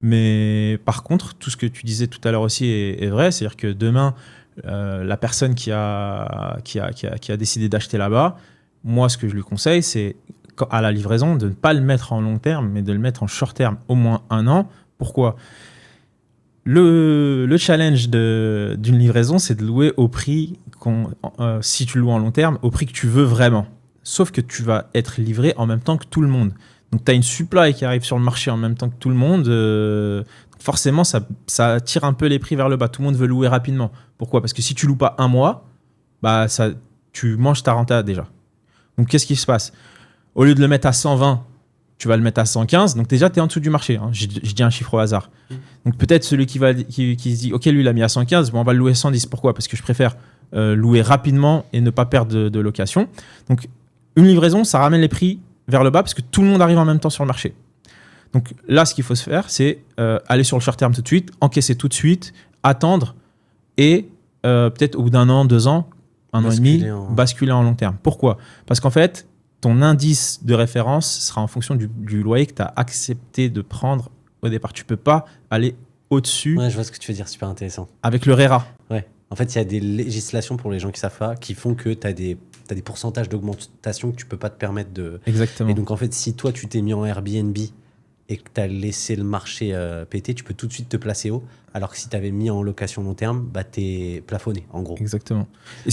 Mais par contre, tout ce que tu disais tout à l'heure aussi est vrai. C'est-à-dire que demain, la personne qui a décidé d'acheter là-bas, moi, ce que je lui conseille, c'est à la livraison de ne pas le mettre en long terme, mais de le mettre en short terme, au moins 1 an. Pourquoi ? Le challenge d'une livraison, c'est de louer au prix, si tu loues en long terme, au prix que tu veux vraiment. Sauf que tu vas être livré en même temps que tout le monde. Donc, tu as une supply qui arrive sur le marché en même temps que tout le monde. Forcément, ça tire un peu les prix vers le bas. Tout le monde veut louer rapidement. Pourquoi ? Parce que si tu loues pas 1 mois, bah, tu manges ta renta déjà. Donc, qu'est-ce qui se passe ? Au lieu de le mettre à 120, tu vas le mettre à 115. Donc, déjà, tu es en dessous du marché. Hein. Je dis un chiffre au hasard. Donc, peut-être celui qui se dit, OK, lui, il a mis à 115, bon, on va le louer à 110. Pourquoi ? Parce que je préfère louer rapidement et ne pas perdre de location. Donc, une livraison, ça ramène les prix vers le bas parce que tout le monde arrive en même temps sur le marché. Donc là, ce qu'il faut se faire, c'est aller sur le short terme tout de suite, encaisser tout de suite, attendre et peut-être au bout d'1 an, 2 ans, 1 an et demi, basculer en long terme. Pourquoi ? Parce qu'en fait, ton indice de référence sera en fonction du loyer que tu as accepté de prendre au départ. Tu ne peux pas aller au-dessus. Ouais, je vois ce que tu veux dire, super intéressant. Avec le RERA. Ouais. En fait, il y a des législations pour les gens qui savent pas qui font que tu as des pourcentages d'augmentation que tu peux pas te permettre de. Exactement. Et donc, en fait, si toi, tu t'es mis en Airbnb et que tu as laissé le marché péter, tu peux tout de suite te placer haut. Alors que si tu avais mis en location long terme, bah, tu es plafonné, en gros. Exactement. Et